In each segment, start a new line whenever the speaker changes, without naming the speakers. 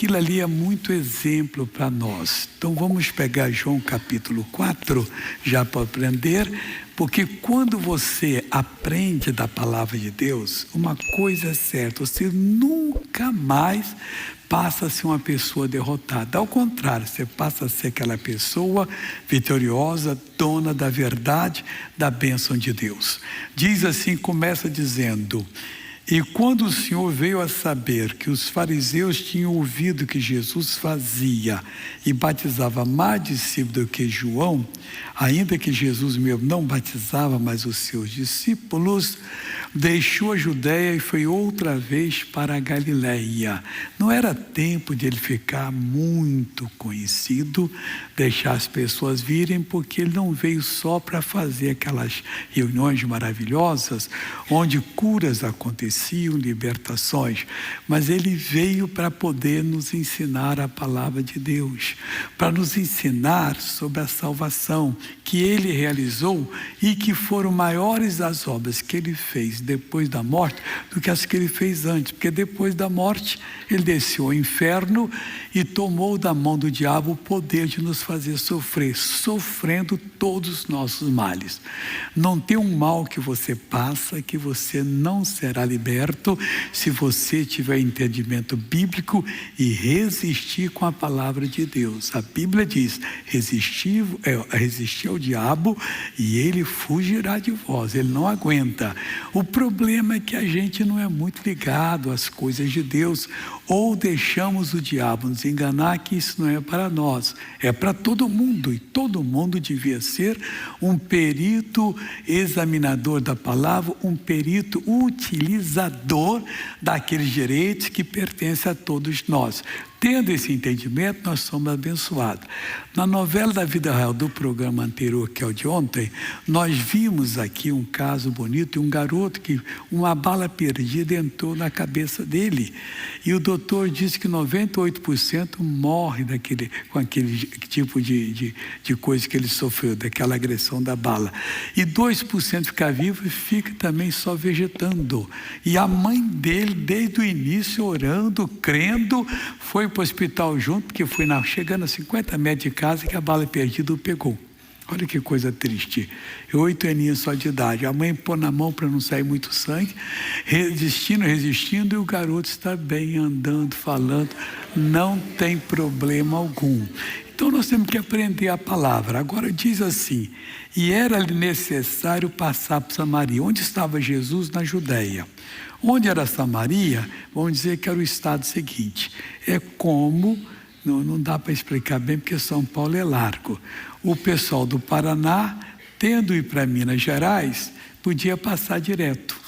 aquilo ali é muito exemplo para nós. Então vamos pegar João capítulo 4, já para aprender, porque quando você aprende da palavra de Deus, uma coisa é certa, você nunca mais passa a ser uma pessoa derrotada. Ao contrário, você passa a ser aquela pessoa vitoriosa, dona da verdade, da bênção de Deus. Diz assim, começa dizendo: e quando o Senhor veio a saber que os fariseus tinham ouvido que Jesus fazia e batizava mais discípulos do que João, ainda que Jesus mesmo não batizava, mas os seus discípulos, deixou a Judéia e foi outra vez para a Galileia. Não era tempo de ele ficar muito conhecido, deixar as pessoas virem, porque ele não veio só para fazer aquelas reuniões maravilhosas, onde curas aconteciam, libertações, mas ele veio para poder nos ensinar a palavra de Deus, para nos ensinar sobre a salvação que ele realizou e que foram maiores as obras que ele fez depois da morte do que as que ele fez antes, porque depois da morte ele desceu ao inferno e tomou da mão do diabo o poder de nos fazer sofrer, sofrendo todos os nossos males. Não tem um mal que você passa que você não será liberto se você tiver entendimento bíblico e resistir com a palavra de Deus. A Bíblia diz: resistir ao diabo e ele fugirá de vós. Ele não aguenta. O problema é que a gente não é muito ligado às coisas de Deus, ou deixamos o diabo nos enganar que isso não é para nós, é para todo mundo, e todo mundo devia ser um perito examinador da palavra, um perito utilizador daqueles direitos que pertencem a todos nós. Tendo esse entendimento, nós somos abençoados. Na novela da vida real do programa anterior, que é o de ontem, nós vimos aqui um caso bonito de um garoto que uma bala perdida entrou na cabeça dele. E o doutor disse que 98% morre com aquele tipo de coisa que ele sofreu, daquela agressão da bala. E 2% fica vivo e fica também só vegetando. E a mãe dele, desde o início, orando, crendo, foi para o hospital junto, porque foi chegando a 50 metros de casa que a bala perdida o pegou. Olha que coisa triste. 8 aninhos só de idade. A mãe pôs na mão para não sair muito sangue, resistindo, e o garoto está bem, andando, falando, não tem problema algum. Então nós temos que aprender a palavra. Agora diz assim: e era-lhe necessário passar por Samaria. Onde estava Jesus? Na Judéia. Onde era Samaria? Vamos dizer que era o estado seguinte. É como, não dá para explicar bem, porque São Paulo é largo. O pessoal do Paraná, tendo ido para Minas Gerais, podia passar direto.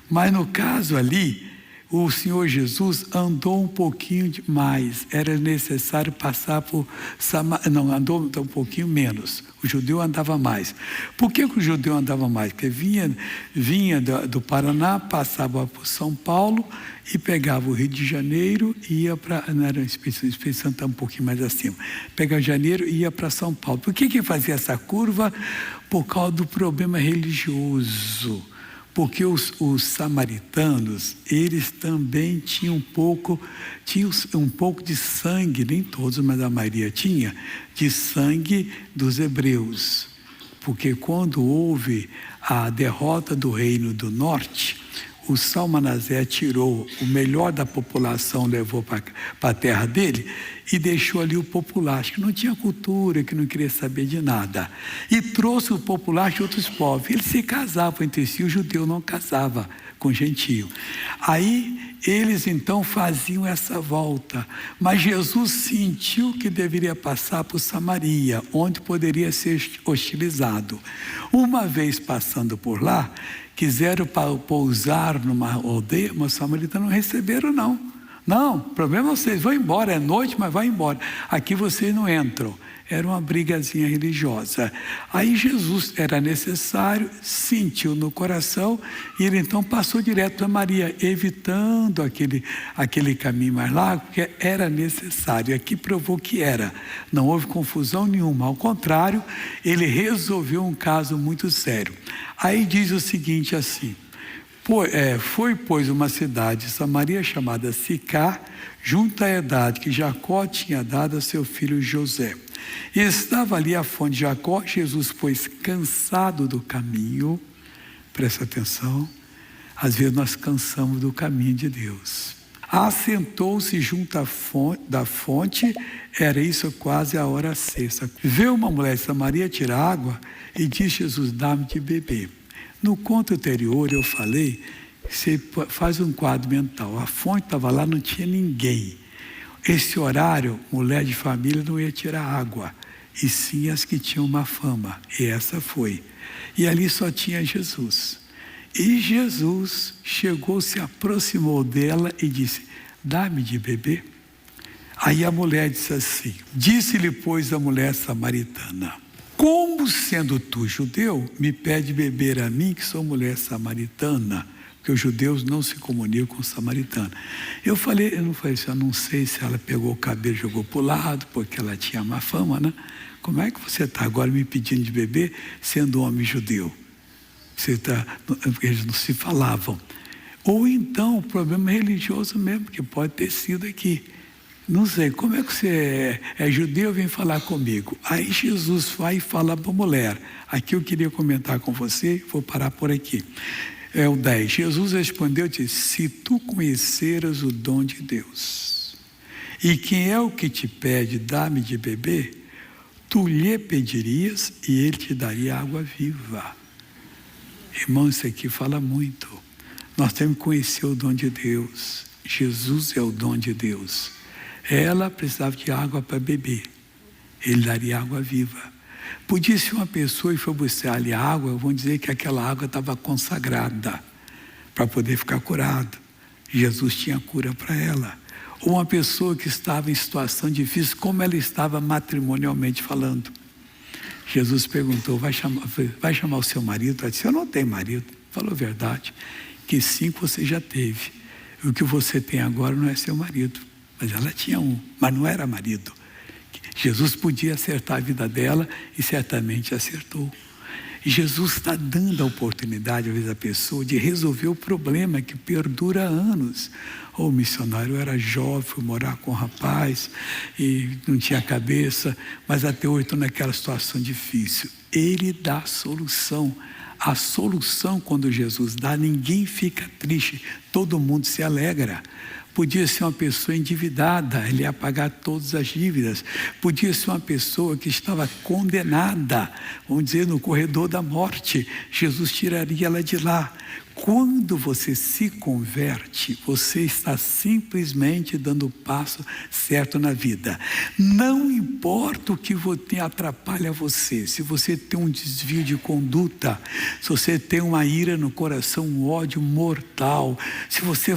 Mas no caso ali, o Senhor Jesus andou um pouquinho mais. Era necessário passar por Samaria. Não, andou um pouquinho menos. O judeu andava mais. Por que o judeu andava mais? Porque vinha do Paraná, passava por São Paulo e pegava o Rio de Janeiro e ia para... Não era o Espírito Santo, está um pouquinho mais acima. Pegava Janeiro e ia para São Paulo. Por que fazia essa curva? Por causa do problema religioso. Porque os samaritanos, eles também tinham um pouco de sangue, nem todos, mas a maioria tinha, de sangue dos hebreus. Porque quando houve a derrota do reino do norte, o Salmanasé tirou o melhor da população, levou para a terra dele e deixou ali o populacho, que não tinha cultura, que não queria saber de nada. E trouxe o populacho de outros povos. Eles se casavam entre si, o judeu não casava com o gentio. Aí eles então faziam essa volta. Mas Jesus sentiu que deveria passar por Samaria, onde poderia ser hostilizado. Uma vez passando por lá, quiseram pousar numa aldeia, mas os samaritanos não receberam, não. Não, o problema é vocês vão embora, é noite, mas vai embora. Aqui vocês não entram. Era uma brigazinha religiosa. Aí Jesus, era necessário, sentiu no coração, e ele então passou direto para Maria, evitando aquele caminho mais largo, porque era necessário. Aqui provou que era. Não houve confusão nenhuma, ao contrário, ele resolveu um caso muito sério. Aí diz o seguinte assim: Foi, pois, uma cidade de Samaria chamada Sicar, junto à idade que Jacó tinha dado a seu filho José. E estava ali a fonte de Jacó. Jesus, pois, cansado do caminho, presta atenção, às vezes nós cansamos do caminho de Deus. Assentou-se junto da fonte, era isso quase a hora sexta. Veio uma mulher de Samaria tirar água e disse: Jesus, dá-me de beber. No conto anterior eu falei, você faz um quadro mental, a fonte estava lá, não tinha ninguém. Esse horário, mulher de família não ia tirar água, e sim as que tinham uma fama, e essa foi. E ali só tinha Jesus. E Jesus chegou, se aproximou dela e disse: dá-me de beber. Aí a mulher disse assim, disse-lhe, pois, a mulher samaritana: como sendo tu judeu, me pede beber a mim, que sou mulher samaritana? Porque os judeus não se comunicam com os samaritanos. Eu não falei assim, eu não sei se ela pegou o cabelo e jogou para o lado, porque ela tinha má fama, né? Como é que você está agora me pedindo de beber, sendo homem judeu? Eles não se falavam. Ou então o problema é religioso mesmo, que pode ter sido aqui. Não sei, como é que você é judeu, vem falar comigo? Aí Jesus vai e fala para a mulher. Aqui eu queria comentar com você, vou parar por aqui. É o 10. Jesus respondeu e disse: se tu conheceras o dom de Deus, e quem é o que te pede, dá-me de beber, tu lhe pedirias e ele te daria água viva. Irmão, isso aqui fala muito. Nós temos que conhecer o dom de Deus. Jesus é o dom de Deus. Ela precisava de água para beber. Ele daria água viva. Podia ser uma pessoa e for buscar ali água, vão dizer que aquela água estava consagrada para poder ficar curado. Jesus tinha cura para ela. Ou uma pessoa que estava em situação difícil, como ela estava matrimonialmente falando. Jesus perguntou: vai chamar o seu marido? Ela disse: eu não tenho marido. Falou a verdade, que sim, você já teve. O que você tem agora não é seu marido. Mas ela tinha um, mas não era marido. Jesus podia acertar a vida dela e certamente acertou. E Jesus está dando a oportunidade, às vezes, à pessoa de resolver o problema que perdura há anos. O missionário era jovem, foi morar com um rapaz e não tinha cabeça, mas até hoje estou naquela situação difícil. Ele dá a solução. A solução, quando Jesus dá, ninguém fica triste, todo mundo se alegra. Podia ser uma pessoa endividada, ele ia pagar todas as dívidas. Podia ser uma pessoa que estava condenada, vamos dizer, no corredor da morte. Jesus tiraria ela de lá. Quando você se converte, você está simplesmente dando o passo certo na vida. Não importa o que atrapalha você, se você tem um desvio de conduta, se você tem uma ira no coração, um ódio mortal, se você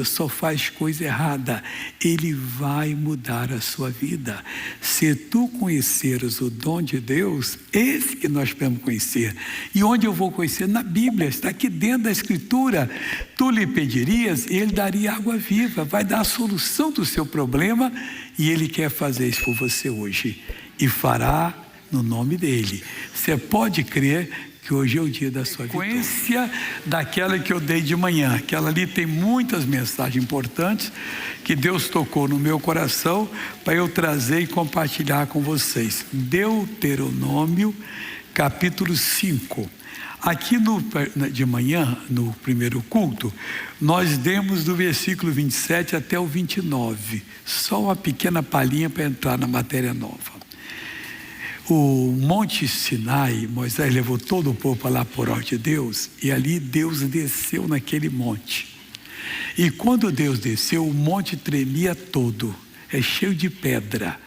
só faz coisa errada, Ele vai mudar a sua vida. Se tu conheceres o dom de Deus, esse que nós podemos conhecer. E onde eu vou conhecer? Na Bíblia, está aqui dentro da Escritura. Tu lhe pedirias e Ele daria água viva, vai dar a solução do seu problema, e Ele quer fazer isso por você hoje, e fará no nome dEle. Você pode crer que hoje é o dia da sua vitória. Sequência daquela que eu dei de manhã, aquela ali tem muitas mensagens importantes que Deus tocou no meu coração para eu trazer e compartilhar com vocês. Deuteronômio capítulo 5. Aqui de manhã, no primeiro culto, nós demos do versículo 27 até o 29. Só uma pequena palhinha para entrar na matéria nova. O Monte Sinai, Moisés levou todo o povo para lá por ordem de Deus, e ali Deus desceu naquele monte. E quando Deus desceu, o monte tremia todo, é cheio de pedra.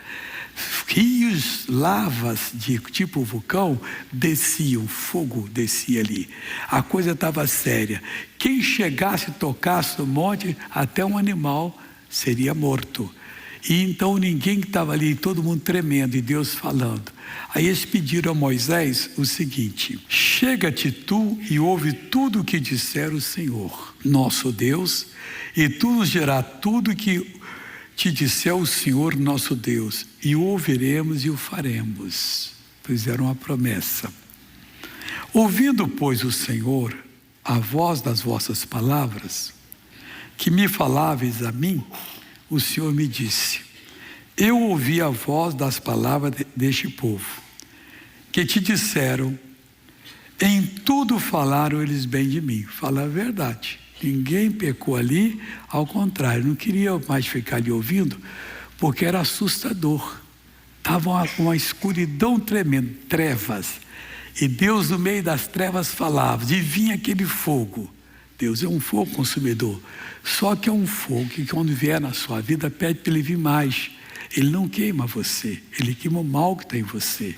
Rios, lavas de tipo vulcão desciam, fogo descia ali. A coisa estava séria. Quem chegasse e tocasse no monte, até um animal seria morto. E então ninguém que estava ali, todo mundo tremendo, e Deus falando. Aí eles pediram a Moisés o seguinte: chega-te tu e ouve tudo o que disser o Senhor, nosso Deus, e tu nos dirás tudo que te disser o Senhor nosso Deus, e o ouviremos e o faremos. Fizeram uma promessa. Ouvindo, pois, o Senhor a voz das vossas palavras, que me faláveis a mim, o Senhor me disse: eu ouvi a voz das palavras deste povo, que te disseram, em tudo falaram eles bem de mim. Fala a verdade, ninguém pecou ali, ao contrário, não queria mais ficar ali ouvindo, porque era assustador, estava uma escuridão tremenda, trevas, e Deus no meio das trevas falava, e vinha aquele fogo. Deus é um fogo consumidor, só que é um fogo que quando vier na sua vida pede para ele vir mais. Ele não queima você, ele queima o mal que está em você.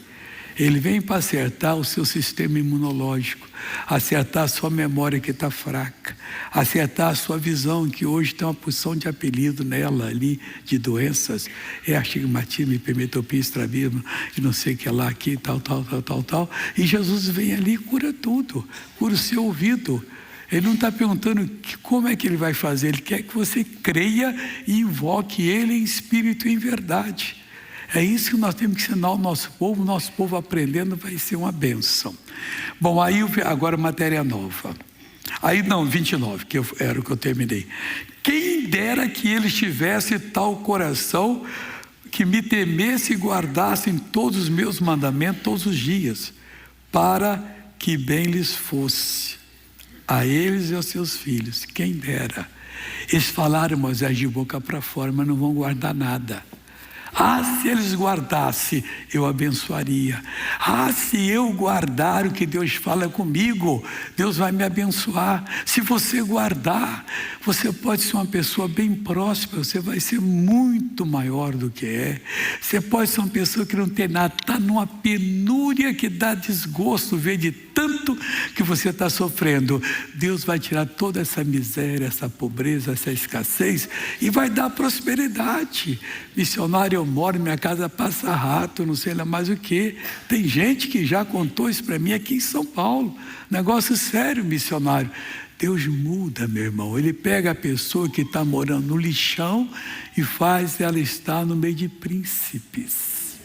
Ele vem para acertar o seu sistema imunológico, acertar a sua memória que está fraca, acertar a sua visão, que hoje tem uma porção de apelido nela ali, de doenças, é astigmatismo, hipermetropia, estrabismo, e não sei o que lá, aqui, tal. E Jesus vem ali e cura tudo, cura o seu ouvido. Ele não está perguntando como é que ele vai fazer, ele quer que você creia e invoque ele em espírito e em verdade. É isso que nós temos que ensinar ao nosso povo aprendendo vai ser uma bênção. Bom, aí agora matéria nova. Aí não, 29, que era o que eu terminei. Quem dera que eles tivessem tal coração que me temesse e guardassem todos os meus mandamentos todos os dias, para que bem lhes fosse, a eles e aos seus filhos. Quem dera. Eles falaram, Moisés, de boca para fora, mas não vão guardar nada. Se eles guardassem, eu abençoaria. Se eu guardar o que Deus fala comigo, Deus vai me abençoar. Se você guardar, você pode ser uma pessoa bem próspera, você vai ser muito maior do que é. Você pode ser uma pessoa que não tem nada, está numa penúria que dá desgosto ver de tanto que você está sofrendo. Deus vai tirar toda essa miséria, essa pobreza, essa escassez e vai dar prosperidade. Missionário, eu moro, minha casa passa rato, não sei lá mais o que. Tem gente que já contou isso para mim aqui em São Paulo. Negócio sério, missionário. Deus muda, meu irmão. Ele pega a pessoa que está morando no lixão e faz ela estar no meio de príncipes.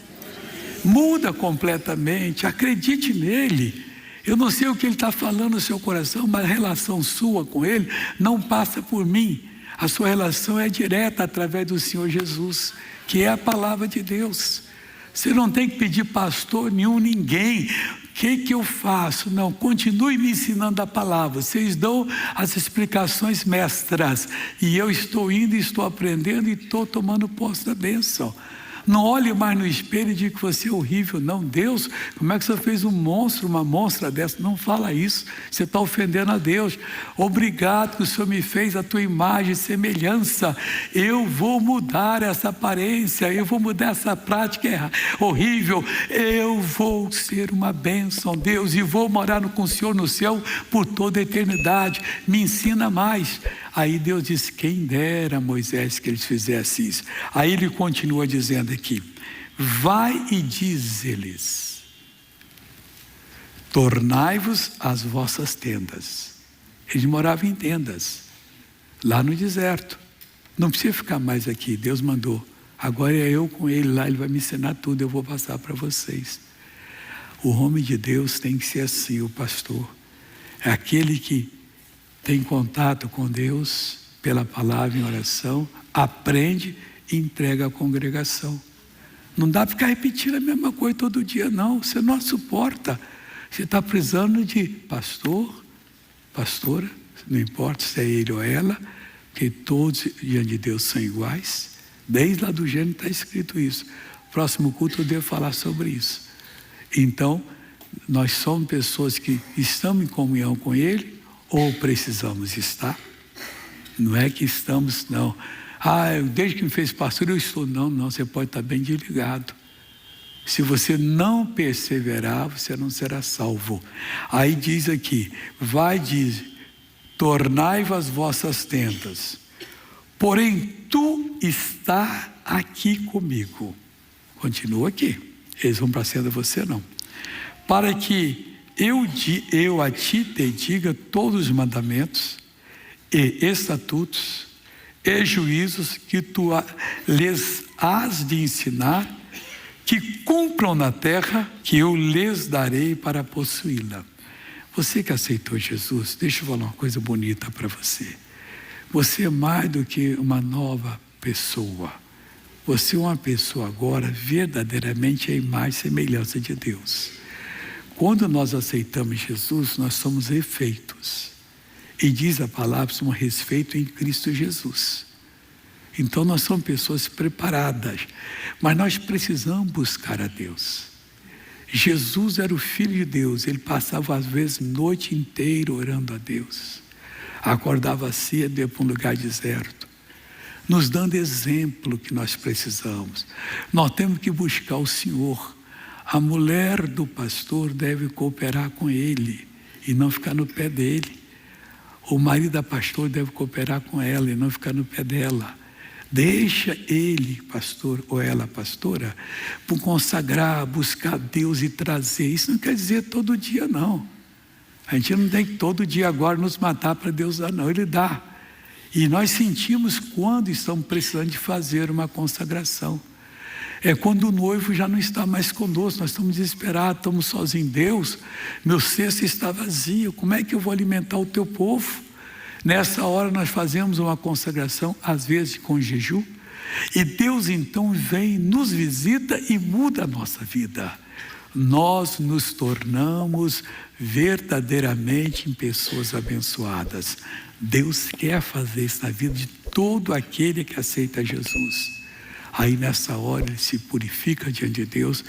Muda completamente, acredite nele. Eu não sei o que ele está falando no seu coração, mas a relação sua com ele não passa por mim. A sua relação é direta através do Senhor Jesus, que é a palavra de Deus. Você não tem que pedir pastor nenhum, ninguém. O que eu faço? Não, continue me ensinando a palavra. Vocês dão as explicações mestras. E eu estou indo, estou aprendendo e estou tomando posse da bênção. Não olhe mais no espelho e diga que você é horrível. Não, Deus, como é que você fez um monstro, uma monstra dessa? Não fala isso, você está ofendendo a Deus. Obrigado que o Senhor me fez a tua imagem e semelhança. Eu vou mudar essa aparência, eu vou mudar essa prática horrível. Eu vou ser uma bênção, Deus, e vou morar com o Senhor no céu por toda a eternidade. Me ensina mais. Aí Deus disse, quem dera, Moisés, que eles fizessem isso. Aí ele continua dizendo aqui, vai e diz-lhes, tornai-vos as vossas tendas. Eles moravam em tendas, lá no deserto. Não precisa ficar mais aqui, Deus mandou. Agora é eu com ele lá, ele vai me ensinar tudo, eu vou passar para vocês. O homem de Deus tem que ser assim, o pastor. É aquele que tem contato com Deus pela palavra em oração, aprende e entrega à congregação. Não dá para ficar repetindo a mesma coisa todo dia, não. Você não suporta. Você está precisando de pastor, pastora, não importa se é ele ou ela, porque todos diante de Deus são iguais. Desde lá do Gênesis está escrito isso. Próximo culto eu devo falar sobre isso. Então, nós somos pessoas que estamos em comunhão com Ele, ou precisamos estar. Não é que estamos, não. Desde que me fez pastor eu estou. Não, você pode estar bem desligado. Se você não perseverar, você não será salvo. Aí diz aqui, tornai-vos as vossas tendas, porém tu está aqui comigo. Continua aqui, eles vão para a tenda, você não. Para que eu a ti te diga todos os mandamentos e estatutos e juízos que tu lhes has de ensinar, que cumpram na terra, que eu lhes darei para possuí-la. Você que aceitou Jesus, deixa eu falar uma coisa bonita para você. Você é mais do que uma nova pessoa. Você é uma pessoa agora verdadeiramente a imagem e semelhança de Deus. Quando nós aceitamos Jesus, nós somos refeitos. E diz a palavra, somos refeitos em Cristo Jesus. Então nós somos pessoas preparadas, mas nós precisamos buscar a Deus. Jesus era o Filho de Deus, ele passava às vezes noite inteira orando a Deus. Acordava cedo e ia para um lugar deserto, nos dando exemplo que nós precisamos. Nós temos que buscar o Senhor. A mulher do pastor deve cooperar com ele e não ficar no pé dele. O marido da pastor deve cooperar com ela e não ficar no pé dela. Deixa ele, pastor, ou ela, pastora, por consagrar, buscar Deus e trazer. Isso não quer dizer todo dia, não. A gente não tem que todo dia agora nos matar para Deus dar, não. Ele dá. E nós sentimos quando estamos precisando de fazer uma consagração. É quando o noivo já não está mais conosco, nós estamos desesperados, estamos sozinhos. Deus, meu cesto está vazio, como é que eu vou alimentar o teu povo? Nessa hora nós fazemos uma consagração, às vezes com jejum, e Deus então vem, nos visita e muda a nossa vida. Nós nos tornamos verdadeiramente em pessoas abençoadas. Deus quer fazer isso na vida de todo aquele que aceita Jesus. Aí nessa hora ele se purifica diante de Deus,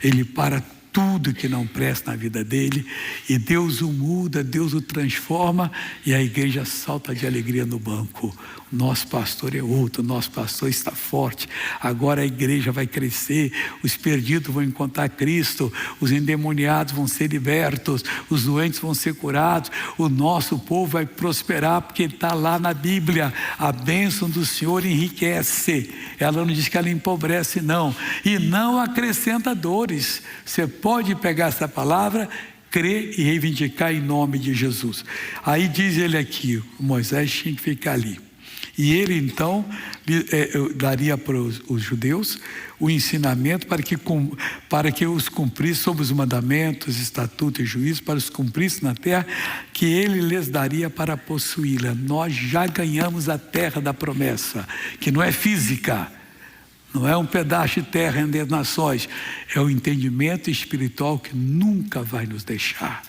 ele para tudo que não presta na vida dele, e Deus o muda, Deus o transforma, e a igreja salta de alegria no banco. O nosso pastor é outro, o nosso pastor está forte, agora a igreja vai crescer, os perdidos vão encontrar Cristo, os endemoniados vão ser libertos, os doentes vão ser curados, o nosso povo vai prosperar, porque está lá na Bíblia, a bênção do Senhor enriquece, ela não diz que ela empobrece não, e não acrescenta dores. Você pode pegar essa palavra, crer e reivindicar em nome de Jesus. Aí diz ele aqui, Moisés tinha que ficar ali. E ele então daria para os judeus o ensinamento para que os cumprisse sobre os mandamentos, estatutos e juízos, para os cumprisse na terra, que ele lhes daria para possuí-la. Nós já ganhamos a terra da promessa, que não é física, não é um pedaço de terra entre as nações, é o entendimento espiritual que nunca vai nos deixar.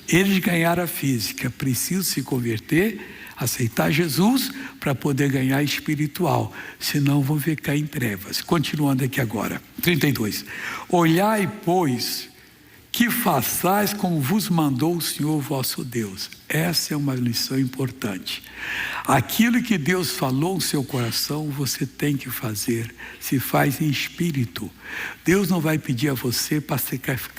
Eles ganharam a física, precisam se converter, aceitar Jesus para poder ganhar a espiritual, senão vão ficar em trevas. Continuando aqui agora, 32. Olhai, pois, que façais como vos mandou o Senhor vosso Deus. Essa é uma lição importante. Aquilo que Deus falou no seu coração, você tem que fazer. Se faz em espírito. Deus não vai pedir a você para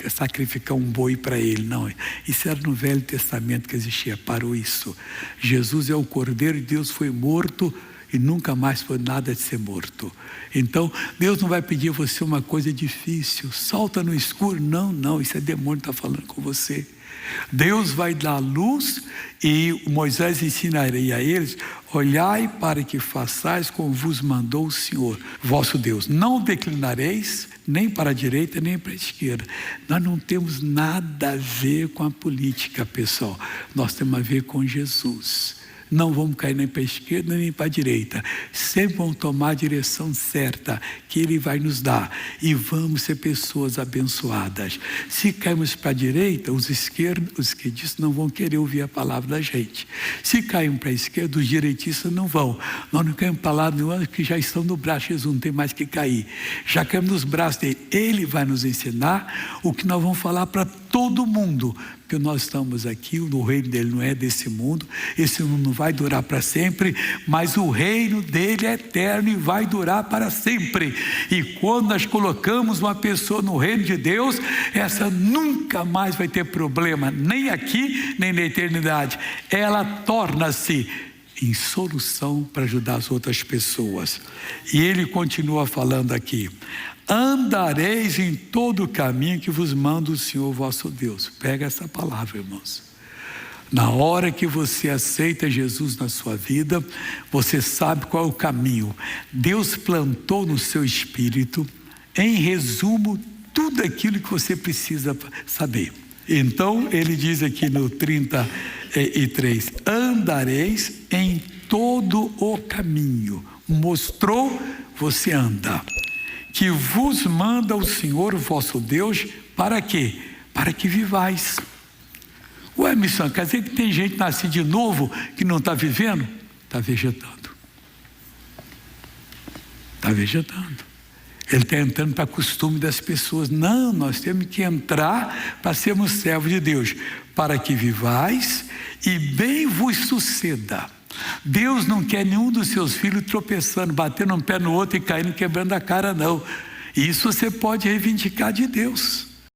sacrificar um boi para Ele, não. Isso era no Velho Testamento que existia, parou isso. Jesus é o Cordeiro de Deus, foi morto e nunca mais foi nada de ser morto. Então, Deus não vai pedir a você uma coisa difícil, salta no escuro, não, isso é demônio que está falando com você. Deus vai dar luz e Moisés ensinaria a eles, olhai para que façais como vos mandou o Senhor, vosso Deus. Não declinareis nem para a direita nem para a esquerda. Nós não temos nada a ver com a política, pessoal. Nós temos a ver com Jesus. Não vamos cair nem para a esquerda nem para a direita. Sempre vamos tomar a direção certa que Ele vai nos dar. E vamos ser pessoas abençoadas. Se cairmos para a direita, os esquerdistas não vão querer ouvir a palavra da gente. Se cairmos para a esquerda, os direitistas não vão. Nós não caímos para lá nenhum, que já estão no braço de Jesus, não tem mais que cair. Já caímos nos braços dele. Ele vai nos ensinar o que nós vamos falar para todo mundo. Porque nós estamos aqui, o reino dele não é desse mundo, esse mundo não vai durar para sempre, mas o reino dele é eterno e vai durar para sempre. E quando nós colocamos uma pessoa no reino de Deus, essa nunca mais vai ter problema, nem aqui, nem na eternidade. Ela torna-se em solução para ajudar as outras pessoas. E ele continua falando aqui, andareis em todo o caminho que vos manda o Senhor vosso Deus. Pega essa palavra, irmãos. Na hora que você aceita Jesus na sua vida, você sabe qual é o caminho. Deus plantou no seu espírito, em resumo, tudo aquilo que você precisa saber. Então ele diz aqui no 33, andareis em todo o caminho, mostrou, você anda, que vos manda o Senhor vosso Deus, para quê? Para que vivais. Ué, missão, quer dizer que tem gente nascida de novo que não está vivendo? Está vegetando. Está vegetando. Ele está entrando para costume das pessoas. Não, nós temos que entrar para sermos servos de Deus, para que vivais e bem vos suceda. Deus não quer nenhum dos seus filhos tropeçando, batendo um pé no outro e caindo, quebrando a cara, não. Isso você pode reivindicar de Deus.